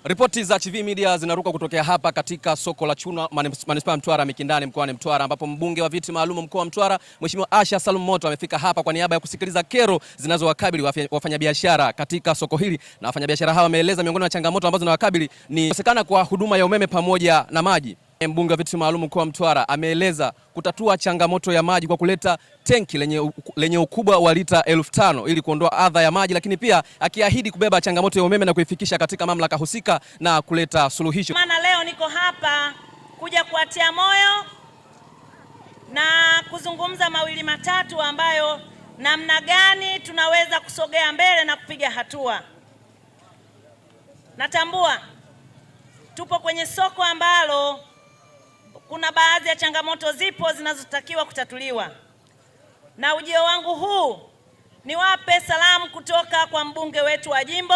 Ripoti za TV Media zinaruka kutokea hapa katika soko la Chuno manispaa ya Mtwara Mikindani mkoani Mtwara, ambapo mbunge wa viti maalum mkoa wa Mtwara Mheshimiwa Asha Salum Moto amefika hapa kwa niaba ya kusikiliza kero zinazowakabili wafanyabiashara katika soko hili. Na wafanyabiashara hawa wameeleza miongoni mwa changamoto ambazo zinawakabili ni kukosekana kwa huduma ya umeme pamoja na maji. Mbunge wa viti maalum mkoa wa Mtwara ameeleza kutatua changamoto ya maji kwa kuleta tenki lenye ukubwa wa lita 5,000 ili kuondoa adha ya maji, lakini pia akiahidi kubeba changamoto ya umeme na kuifikisha katika mamlaka husika na kuleta suluhisho. Maana leo niko hapa kuja kuatia moyo na kuzungumza mawili matatu ambayo namna gani tunaweza kusogea mbele na kupiga hatua. Natambua tupo kwenye soko ambalo kuna baadhi ya changamoto zipo zinazotakiwa kutatuliwa. Na ujio wangu huu niwape salamu kutoka kwa mbunge wetu wa jimbo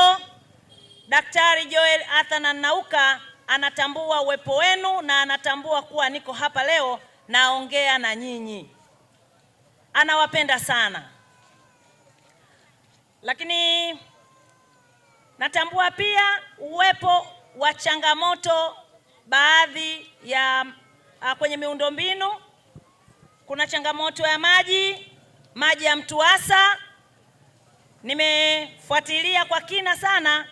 Daktari Joel Athana Nauka. Anatambua uwepo wenu na anatambua kuwa niko hapa leo naongea na nyinyi. Anawapenda sana. Lakini natambua pia uwepo wa changamoto baadhi ya kwenye miundombinu. Kuna changamoto ya maji ya Mtuasa. Nimefuatilia kwa kina sana.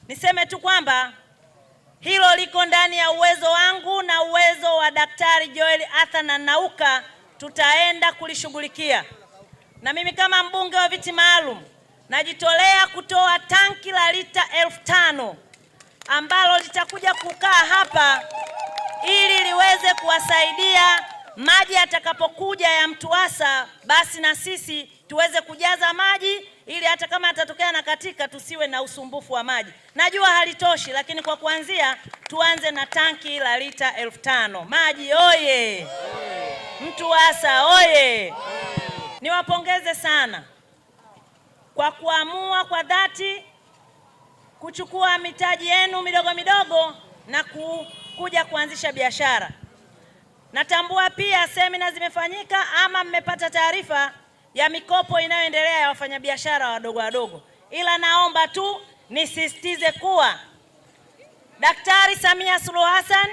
Niseme tu kwamba hilo liko ndani ya uwezo wangu na uwezo wa Daktari Joel Athana Nauka, tutaenda kulishughulikia. Na mimi kama mbunge wa viti maalum najitolea kutoa tanki la lita 5,000 ambalo litakuja kukaa hapa ili liweze kuwasaidia maji yatakapokuja ya Mtuasa, basi na sisi tuweze kujaza maji ili hata kama atatokea na katika tusiwe na usumbufu wa maji. Najua halitoshi, lakini kwa kuanzia tuanze na tanki la lita 5,000. Maji oye! Mtuasa oye! Niwapongeze sana kwa kuamua kwa dhati kuchukua mitaji yenu midogo midogo na kuja kuanzisha biashara. Natambua pia semina zimefanyika ama mmepata taarifa ya mikopo inayoendelea ya wafanyabiashara wadogo. Ila naomba tu nisisitize kuwa Daktari Samia Suluhu Hassan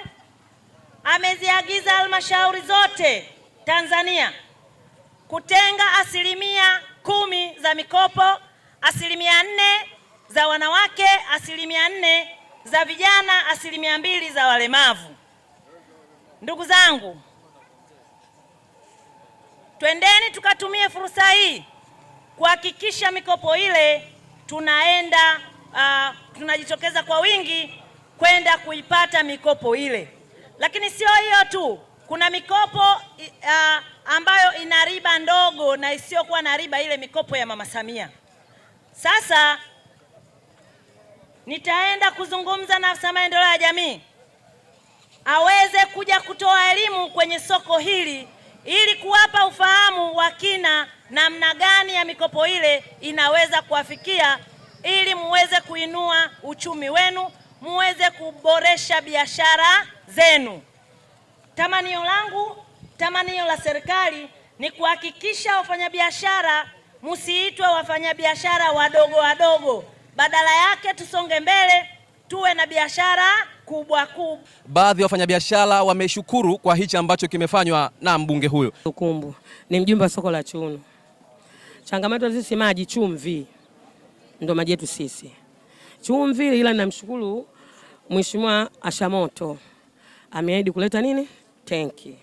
ameziagiza halmashauri zote Tanzania kutenga 10% za mikopo, 4% za wanawake, 4% za vijana, 2% za walemavu. Ndugu zangu, twendeni tukatumie fursa hii kuhakikisha mikopo ile tunajitokeza kwa wingi kwenda kuipata mikopo ile. Lakini sio hiyo tu, kuna mikopo ambayo ina riba ndogo na isiyokuwa na riba, ile mikopo ya Mama Samia. Sasa nitaenda kuzungumza na afisa maendeleo ya jamii aweze kuja kutoa elimu kwenye soko hili ili kuwapa ufahamu wa kina namna gani ya mikopo ile inaweza kuwafikia, ili muweze kuinua uchumi wenu, muweze kuboresha biashara zenu. Tamanio langu, tamanio la serikali ni kuhakikisha wafanyabiashara msiitwe wafanyabiashara wadogo. Badala yake tusonge mbele, tuwe na biashara kubwa. Baadhi ya wafanyabiashara wameshukuru kwa hichi ambacho kimefanywa na mbunge huyo. Ukumbu ni mjumbe wa soko la Chuno. Changamoto sisi maji, chumvi ndio maji yetu sisi, chumvi. Ila namshukuru Mheshimiwa Asha Moto ameahidi kuleta nini, tenki,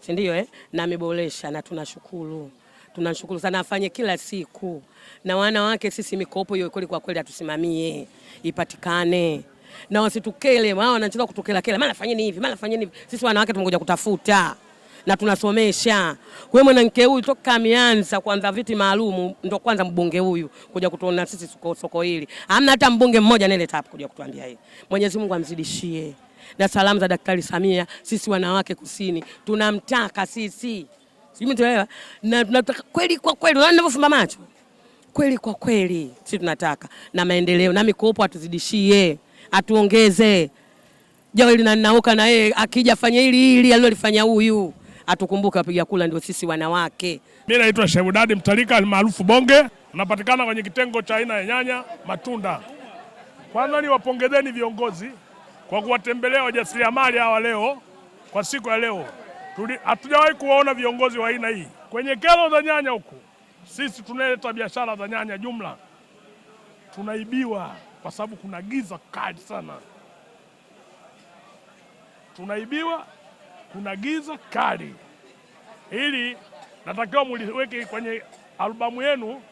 si ndio? Na ameboresha na tunashukuru sana, afanye kila siku. Na wanawake sisi mikopo hiyo kwa kweli atusimamie ipatikane, na wasitukele wao wanachotaka kutukela kela, maana fanyeni hivi. Sisi wanawake tumekuja kutafuta na tunasomesha. Kwa hiyo mwanamke huyu toka ameanza kwanza viti maalum ndo kwanza mbunge huyu kuja kutuona sisi soko hili. Hamna hata mbunge mmoja anayeleta hapa kuja kutuambia hili. Mwenyezi Mungu amzidishie. Na salamu za Daktari Samia, sisi wanawake kusini tunamtaka sisi. Sijui mtaelewa. Na tunataka kweli kwa kweli, unaona ninavyofumba macho. Kweli kwa kweli sisi tunataka na maendeleo na mikopo atuzidishie, atuongeze. Joel na Nauka na yeye akija fanya hili alilofanya huyu, atukumbuka piga kula ndio sisi wanawake. Mimi naitwa Shehudadi Mtalika maarufu Bonge, napatikana kwenye kitengo cha aina ya nyanya matunda. Kwanza niwapongezeni viongozi kwa kuwatembelea wajasiriamali hawa leo kwa siku ya leo. Hatujawahi kuwaona viongozi wa aina hii. Kwenye kero za nyanya huku, sisi tunaleta biashara za nyanya jumla, tunaibiwa kwa sababu kuna giza kali sana. Tunaibiwa, kuna giza kali. Hili natakiwa muliweke kwenye albamu yenu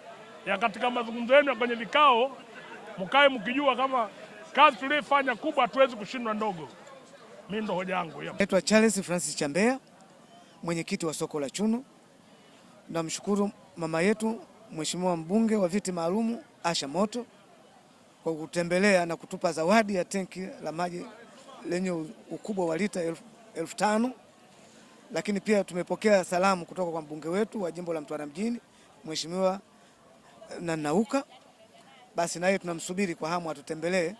ya katika mazungumzo yenu kwenye vikao, mkae mkijua kama kazi tuliyofanya kubwa hatuwezi kushindwa ndogo. Mimi ndo hoja yangu hiyo. Naitwa Charles Francis Chambea, mwenyekiti wa soko la Chuno. Namshukuru mama yetu Mheshimiwa mbunge wa viti maalumu Asha Moto kwa kutembelea na kutupa zawadi ya tenki la maji lenye ukubwa wa lita 5,000. Lakini pia tumepokea salamu kutoka kwa mbunge wetu wa jimbo la Mtwara mjini Mheshimiwa Nauka. Basi naye tunamsubiri kwa hamu atutembelee.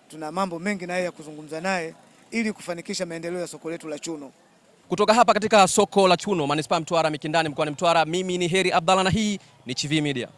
Tuna mambo mengi naye ya kuzungumza naye ili kufanikisha maendeleo ya soko letu la Chuno. Kutoka hapa katika soko la Chuno, manispaa Mtwara Mikindani, mkoani Mtwara, mimi ni Heri Abdalla na hii ni Chivihi Media.